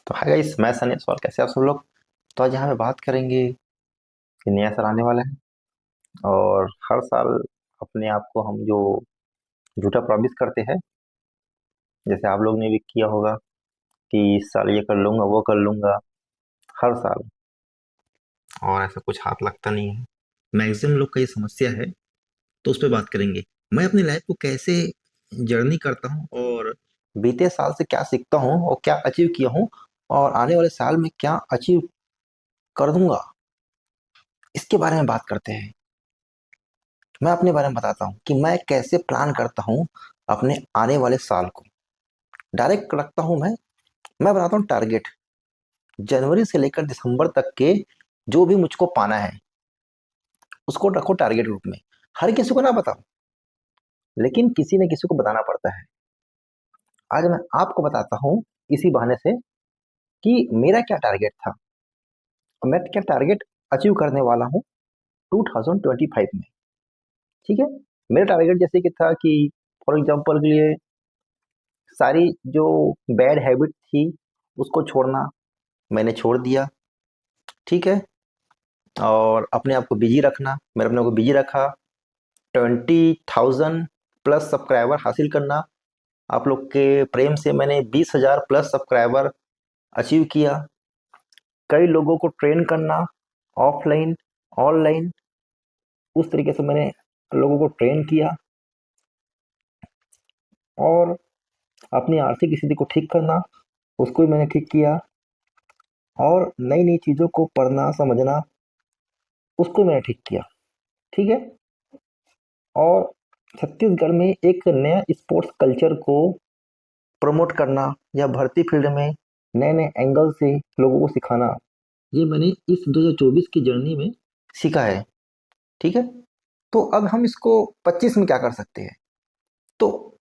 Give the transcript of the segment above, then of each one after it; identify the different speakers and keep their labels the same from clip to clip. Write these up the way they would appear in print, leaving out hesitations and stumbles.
Speaker 1: तो hi guys, मैं सनी सवाल कैसे आप सब लोग। तो आज यहाँ पे बात करेंगे कि नया साल आने वाला है और हर साल अपने आप को हम जो झूठा प्रॉमिस करते हैं, जैसे आप लोग ने भी किया होगा कि इस साल ये कर लूंगा वो कर लूंगा हर साल, और ऐसा कुछ हाथ लगता नहीं है। मैक्सिमम लोग का ये समस्या है, तो उस पर बात करेंगे। मैं अपनी लाइफ को कैसे जर्नी करता हूँ और बीते साल से क्या सीखता हूँ और क्या अचीव किया हूँ और आने वाले साल में क्या अचीव कर दूंगा, इसके बारे में बात करते हैं। मैं अपने बारे में बताता हूँ कि मैं कैसे प्लान करता हूँ अपने आने वाले साल को। डायरेक्ट रखता हूँ मैं बनाता हूँ टारगेट। जनवरी से लेकर दिसंबर तक के जो भी मुझको पाना है उसको रखो टारगेट रूप में। हर किसी को ना बताओ, लेकिन किसी न किसी को बताना पड़ता है। आज मैं आपको बताता हूँ इसी बहाने से कि मेरा क्या टारगेट था और मैं क्या टारगेट अचीव करने वाला हूँ 2025 में। ठीक है, मेरा टारगेट जैसे कि था कि फॉर एग्जाम्पल के लिए सारी जो बैड हैबिट थी उसको छोड़ना, मैंने छोड़ दिया। ठीक है, और अपने आप को बिजी रखना, मैंने अपने आप को बिजी रखा। 20,000 प्लस सब्सक्राइबर हासिल करना, आप लोग के प्रेम से मैंने 20,000 प्लस सब्सक्राइबर अचीव किया। कई लोगों को ट्रेन करना, ऑफलाइन ऑनलाइन, उस तरीके से मैंने लोगों को ट्रेन किया। और अपनी आर्थिक स्थिति को ठीक करना, उसको भी मैंने ठीक किया। और नई नई चीज़ों को पढ़ना समझना, उसको मैंने ठीक किया। ठीक है, और छत्तीसगढ़ में एक नया स्पोर्ट्स कल्चर को प्रमोट करना या भर्ती फील्ड में नए नए एंगल से लोगों को सिखाना, ये मैंने इस 2024 की जर्नी में सीखा है। ठीक है, तो अब हम इसको 25 में क्या कर सकते हैं। तो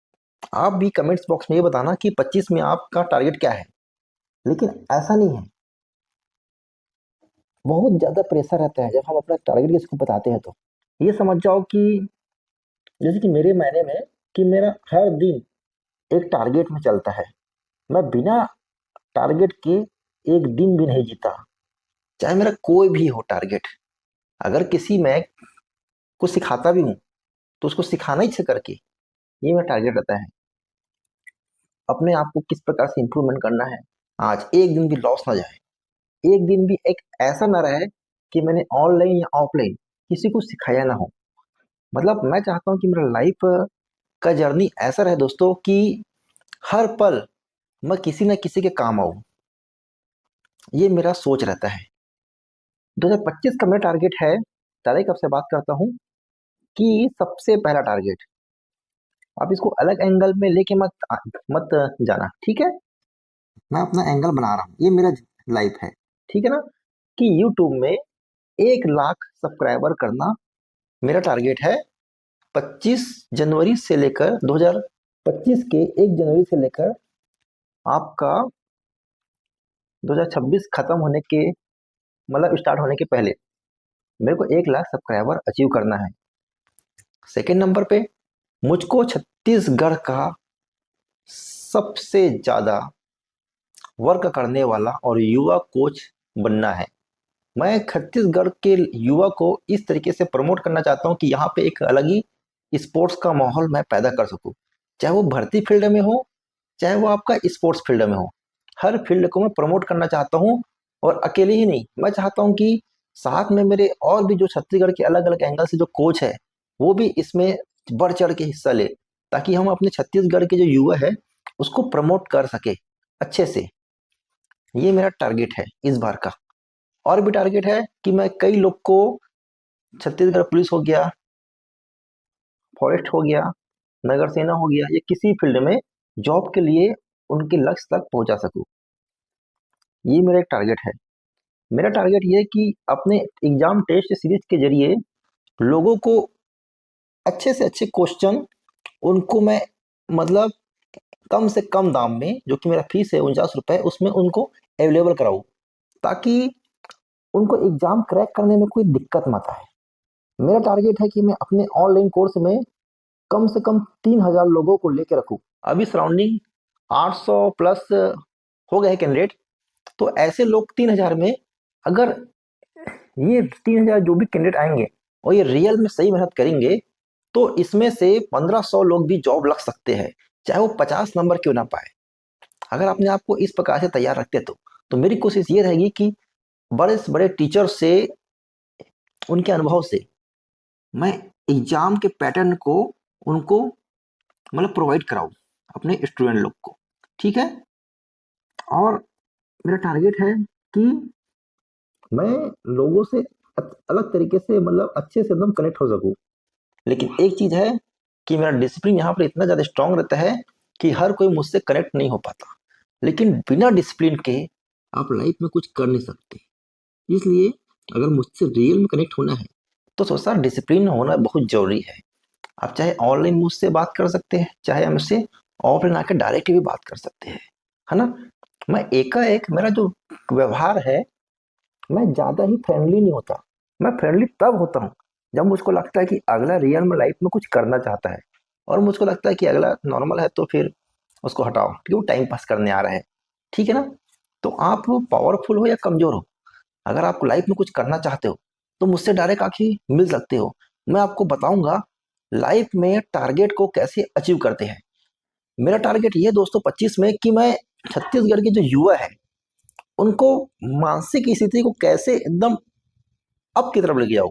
Speaker 1: आप भी कमेंट्स बॉक्स में ये बताना कि 25 में आपका टारगेट क्या है। लेकिन ऐसा नहीं है, बहुत ज़्यादा प्रेशर रहता है जब हम अपना टारगेट किसी को बताते हैं। तो ये समझ जाओ कि जैसे कि मेरे मायने में कि मेरा हर दिन एक टारगेट में चलता है। मैं बिना टारगेट के एक दिन भी नहीं जीता, चाहे मेरा कोई भी हो टारगेट। अगर किसी मैं को सिखाता भी हूँ तो उसको सिखाना ही से करके, ये मेरा टारगेट रहता है। अपने आप को किस प्रकार से इंप्रूवमेंट करना है, आज एक दिन भी लॉस ना जाए, एक दिन भी एक ऐसा ना रहे कि मैंने ऑनलाइन या ऑफलाइन किसी को सिखाया ना हो। मतलब मैं चाहता हूँ कि मेरा लाइफ का जर्नी ऐसा रहे दोस्तों कि हर पल मैं किसी न किसी के काम आऊँ। ये मेरा सोच रहता है। 2025 का मेरा टारगेट है, तारीख आपसे बात करता हूँ कि सबसे पहला टारगेट, आप इसको अलग एंगल में लेके मत जाना। ठीक है, मैं अपना एंगल बना रहा हूँ, ये मेरा लाइफ है। ठीक है ना, कि यूट्यूब में 1 लाख सब्सक्राइबर करना मेरा टारगेट है। 25 जनवरी से लेकर 2025 के 1 जनवरी से लेकर आपका 2026 खत्म होने के, मतलब स्टार्ट होने के पहले मेरे को 1 लाख सब्सक्राइबर अचीव करना है। सेकेंड नंबर पे मुझको छत्तीसगढ़ का सबसे ज्यादा वर्क करने वाला और युवा कोच बनना है। मैं छत्तीसगढ़ के युवा को इस तरीके से प्रमोट करना चाहता हूँ कि यहाँ पे एक अलग ही स्पोर्ट्स का माहौल मैं पैदा कर सकूँ। चाहे वो भर्ती फील्ड में हो, चाहे वो आपका स्पोर्ट्स फील्ड में हो, हर फील्ड को मैं प्रमोट करना चाहता हूँ। और अकेले ही नहीं, मैं चाहता हूँ कि साथ में मेरे और भी जो छत्तीसगढ़ के अलग अलग एंगल से जो कोच है वो भी इसमें बढ़ चढ़ के हिस्सा ले, ताकि हम अपने छत्तीसगढ़ के जो युवा है उसको प्रमोट कर सके अच्छे से। ये मेरा टारगेट है इस बार का। और भी टारगेट है कि मैं कई लोग को, छत्तीसगढ़ पुलिस हो गया, फॉरेस्ट हो गया, नगर सेना हो गया, या किसी फील्ड में जॉब के लिए उनके लक्ष्य तक पहुंचा सकूं। ये मेरा एक टारगेट है। मेरा टारगेट ये है कि अपने एग्जाम टेस्ट सीरीज के जरिए लोगों को अच्छे से अच्छे क्वेश्चन, उनको मैं, मतलब कम से कम दाम में, जो कि मेरा फीस है 49 रुपए, उसमें उनको अवेलेबल कराऊं, ताकि उनको एग्जाम क्रैक करने में कोई दिक्कत मत आए। मेरा टारगेट है कि मैं अपने ऑनलाइन कोर्स में कम से कम 3,000 लोगों को लेकर रखूं। अभी सराउंडिंग 800 प्लस हो गए कैंडिडेट, तो ऐसे लोग 3,000 में, अगर ये 3,000 जो भी कैंडिडेट आएंगे और ये रियल में सही मेहनत करेंगे, तो इसमें से 1500 लोग भी जॉब लग सकते हैं, चाहे वो 50 नंबर क्यों ना पाए। अगर अपने आप को इस प्रकार से तैयार रखते तो मेरी कोशिश ये रहेगी कि बड़े से बड़े टीचर से, उनके अनुभव से मैं एग्जाम के पैटर्न को उनको मतलब प्रोवाइड कराऊं अपने स्टूडेंट लोग को। ठीक है, और मेरा टारगेट है कि मैं लोगों से अलग तरीके से मतलब अच्छे से एकदम कनेक्ट हो सकूं। लेकिन एक चीज है कि मेरा डिसिप्लिन यहाँ पर इतना ज्यादा स्ट्रांग रहता है कि हर कोई मुझसे कनेक्ट नहीं हो पाता। लेकिन बिना डिसिप्लिन के आप लाइफ में कुछ कर नहीं सकते। इसलिए अगर मुझसे रियल में कनेक्ट होना है तो सोचा डिसिप्लिन होना बहुत जरूरी है। आप चाहे ऑनलाइन मुझसे बात कर सकते हैं, चाहे मुझसे ऑफलाइन आकर डायरेक्ट भी बात कर सकते हैं, है ना। मैं एकाएक मेरा जो व्यवहार है, मैं ज्यादा ही फ्रेंडली नहीं होता। मैं फ्रेंडली तब होता हूँ जब मुझको लगता है कि अगला रियल में लाइफ में कुछ करना चाहता है, और मुझको लगता है कि अगला नॉर्मल है तो फिर उसको हटाओ क्योंकि वो टाइम पास करने आ रहा है। ठीक है ना। तो आप पावरफुल हो या कमजोर हो, अगर आप लाइफ में कुछ करना चाहते हो तो मुझसे डायरेक्ट आके मिल सकते हो। मैं आपको बताऊंगा लाइफ में टारगेट को कैसे अचीव करते हैं। मेरा टारगेट ये दोस्तों 25 में कि मैं छत्तीसगढ़ के जो युवा है उनको मानसिक स्थिति को कैसे एकदम अप की तरफ लेके जाऊं,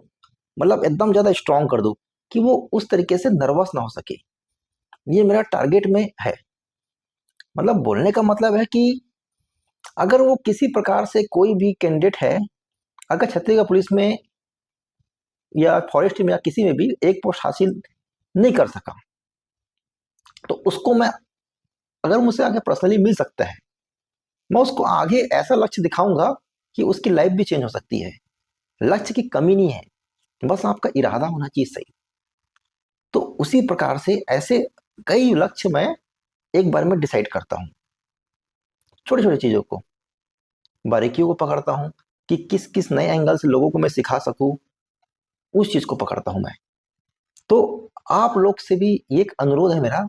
Speaker 1: मतलब एकदम ज्यादा स्ट्रांग कर दूं कि वो उस तरीके से नर्वस ना हो सके। ये मेरा टारगेट में है। मतलब बोलने का मतलब है कि अगर वो किसी प्रकार से कोई भी कैंडिडेट है, अगर छत्तीसगढ़ पुलिस में या फॉरेस्ट में या किसी में भी एक पोस्ट हासिल नहीं कर सका, तो उसको मैं, अगर मुझसे आगे पर्सनली मिल सकता है, मैं उसको आगे ऐसा लक्ष्य दिखाऊंगा कि उसकी लाइफ भी चेंज हो सकती है। लक्ष्य की कमी नहीं है, बस आपका इरादा होना चाहिए सही। तो उसी प्रकार से ऐसे कई लक्ष्य मैं एक बार में डिसाइड करता हूँ। छोटी छोटी चीजों को, बारीकियों को पकड़ता हूँ कि किस किस नए एंगल से लोगों को मैं सिखा सकूं, उस चीज को पकड़ता हूं मैं। तो आप लोग से भी एक अनुरोध है मेरा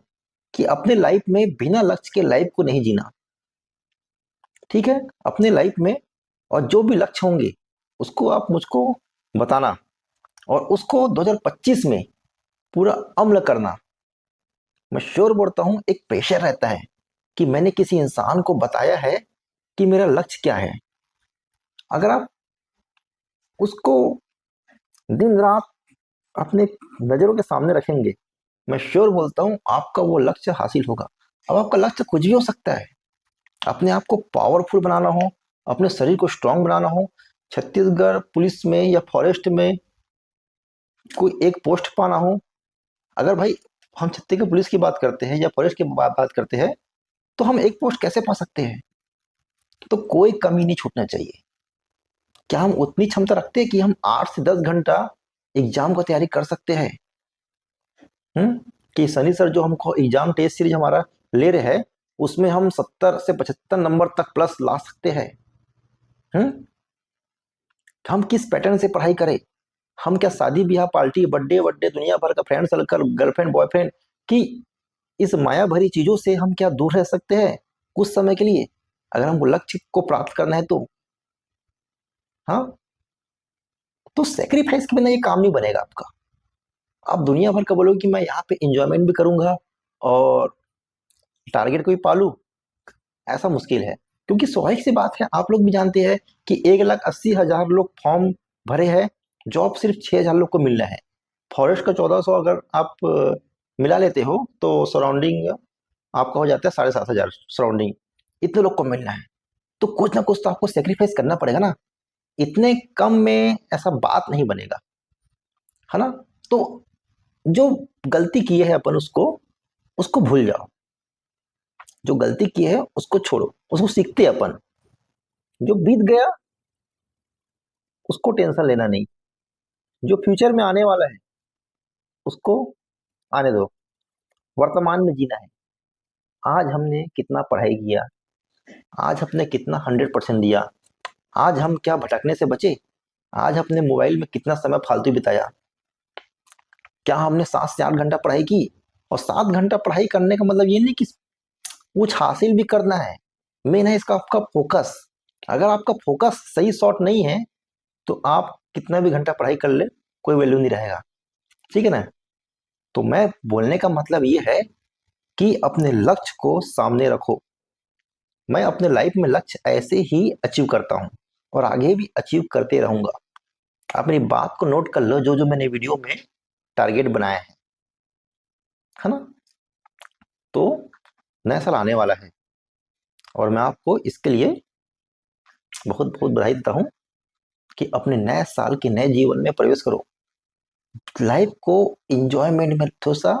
Speaker 1: कि अपने लाइफ में बिना लक्ष्य के लाइफ को नहीं जीना। ठीक है, अपने लाइफ में और जो भी लक्ष्य होंगे उसको आप मुझको बताना, और उसको 2025 में पूरा अमल करना। मैं श्योर बोलता हूं एक प्रेशर रहता है कि मैंने किसी इंसान को बताया है कि मेरा लक्ष्य क्या है। अगर आप उसको दिन रात अपने नजरों के सामने रखेंगे, मैं श्योर बोलता हूं आपका वो लक्ष्य हासिल होगा। अब आपका लक्ष्य कुछ भी हो सकता है। अपने आप को पावरफुल बनाना हो, अपने शरीर को स्ट्रांग बनाना हो, छत्तीसगढ़ पुलिस में या फॉरेस्ट में कोई एक पोस्ट पाना हो। अगर भाई हम छत्तीसगढ़ पुलिस की बात करते हैं या फॉरेस्ट की बात करते हैं, तो हम एक पोस्ट कैसे पा सकते हैं। तो कोई कमी नहीं छूटना चाहिए। क्या हम उतनी क्षमता रखते हैं कि हम 8 से 10 घंटा एग्जाम का तैयारी कर सकते हैं। कि सनी सर जो हमको एग्जाम टेस्ट सीरीज हमारा ले रहे हैं, उसमें हम 70 से 75 नंबर तक प्लस ला सकते हैं। हम्म हम किस पैटर्न से पढ़ाई करें। हम क्या शादी ब्याह पार्टी बर्थडे बर्थडे दुनिया भर का फ्रेंड सर्कल गर्लफ्रेंड बॉयफ्रेंड की इस माया भरी चीजों से हम क्या दूर रह सकते हैं कुछ समय के लिए, अगर हमको लक्ष्य को प्राप्त करना है तो। हाँ, तो सेक्रीफाइस के बिना ये काम नहीं बनेगा आपका। आप दुनिया भर का बोलोगे कि मैं यहाँ पे इंजॉयमेंट भी करूंगा और टारगेट को भी पालू, ऐसा मुश्किल है। क्योंकि स्वाभाविक सी बात है, आप लोग भी जानते हैं कि 1,80,000 लोग फॉर्म भरे हैं, जॉब सिर्फ 6,000 लोग को मिलना है। फॉरेस्ट का 1,400 अगर आप मिला लेते हो तो सराउंडिंग आपका हो जाता है 7,500 सराउंडिंग। इतने लोग को मिलना है, तो कुछ ना कुछ तो आपको सेक्रीफाइस करना पड़ेगा ना। इतने कम में ऐसा बात नहीं बनेगा, है ना। तो जो गलती की है अपन उसको उसको भूल जाओ। जो गलती की है उसको छोड़ो, उसको सीखते हैं अपन। जो बीत गया उसको टेंशन लेना नहीं, जो फ्यूचर में आने वाला है उसको आने दो। वर्तमान में जीना है। आज हमने कितना पढ़ाई किया, आज हमने कितना 100% दिया, आज हम क्या भटकने से बचे, आज हमने मोबाइल में कितना समय फालतू बिताया, क्या हमने 7 से 8 घंटा पढ़ाई की। और 7 घंटा पढ़ाई करने का मतलब ये नहीं कि कुछ हासिल भी करना है। मेन है इसका आपका फोकस। अगर आपका फोकस सही शॉट नहीं है तो आप कितना भी घंटा पढ़ाई कर ले, कोई वैल्यू नहीं रहेगा। ठीक है ना? तो मैं बोलने का मतलब ये है कि अपने लक्ष्य को सामने रखो। मैं अपने लाइफ में लक्ष्य ऐसे ही अचीव करता हूँ और आगे भी अचीव करते रहूंगा। आप मेरी बात को नोट कर लो, जो जो मैंने वीडियो में टारगेट बनाया है ना? तो नया साल आने वाला है और मैं आपको इसके लिए बहुत बहुत बधाई देता हूँ कि अपने नए साल के नए जीवन में प्रवेश करो। लाइफ को इंजॉयमेंट में थोड़ा सा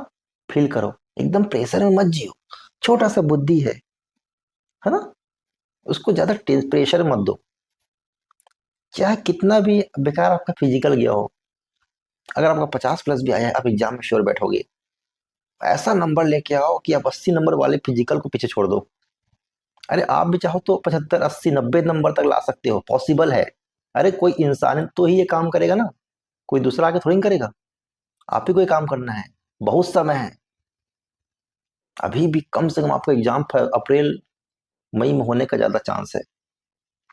Speaker 1: फील करो, एकदम प्रेशर में मत जियो। छोटा सा बुद्धि है ना? उसको ज्यादा प्रेशर मत दो। चाहे कितना भी बेकार आपका फिजिकल गया हो, अगर आपका 50+ भी आया है, आप एग्जाम में श्योर बैठोगे। ऐसा नंबर लेके आओ कि आप 80 नंबर वाले फिजिकल को पीछे छोड़ दो। अरे आप भी चाहो तो 75, 80, 90 नंबर तक ला सकते हो, पॉसिबल है। अरे कोई इंसान तो ही ये काम करेगा ना, कोई दूसरा आके थोड़ी ना करेगा। आप ही को ये काम करना है। बहुत समय है अभी भी, कम से कम आपका एग्जाम अप्रैल मई में होने का ज्यादा चांस है,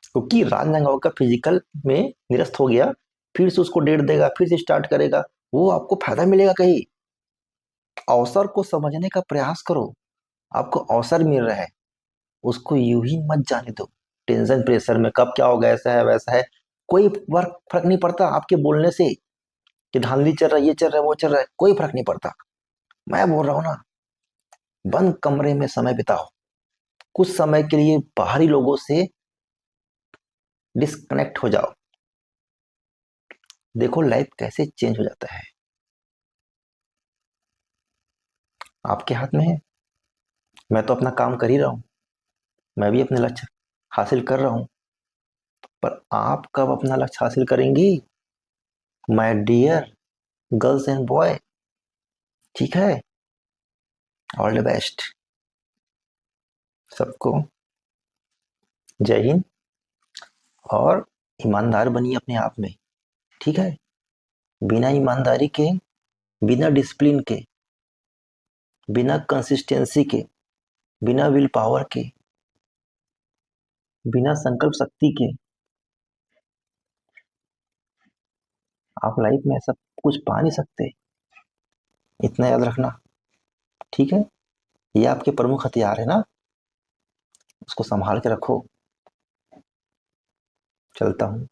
Speaker 1: क्योंकि राजनांदगांव का फिजिकल में निरस्त हो गया, फिर से उसको डेट देगा, फिर से स्टार्ट करेगा। वो आपको फायदा मिलेगा कहीं? अवसर को समझने का प्रयास करो। आपको अवसर मिल रहा है, उसको यूं ही मत जाने दो। टेंशन प्रेशर में कब क्या होगा, ऐसा है वैसा है, कोई फर्क नहीं पड़ता आपके बोलने से कि धांधली चल रहा है, ये चल रहा है, वो चल रहा है, कोई फर्क नहीं पड़ता। मैं बोल रहा हूँ ना, बंद कमरे में समय बिताओ, कुछ समय के लिए बाहरी लोगों से डिस्कनेक्ट हो जाओ। देखो लाइफ कैसे चेंज हो जाता है, आपके हाथ में है। मैं तो अपना काम कर ही रहा हूँ, मैं भी अपने लक्ष्य हासिल कर रहा हूँ, पर आप कब अपना लक्ष्य हासिल करेंगी my dear girls and boy? ठीक है? ऑल द बेस्ट सबको। जय हिंद। और ईमानदार बनिए अपने आप में। ठीक है? बिना ईमानदारी के, बिना डिसिप्लिन के, बिना कंसिस्टेंसी के, बिना विल पावर के, बिना संकल्प शक्ति के आप लाइफ में सब कुछ पा नहीं सकते। इतना याद रखना। ठीक है? ये आपके प्रमुख हथियार है ना, उसको संभाल के रखो। चलता हूँ।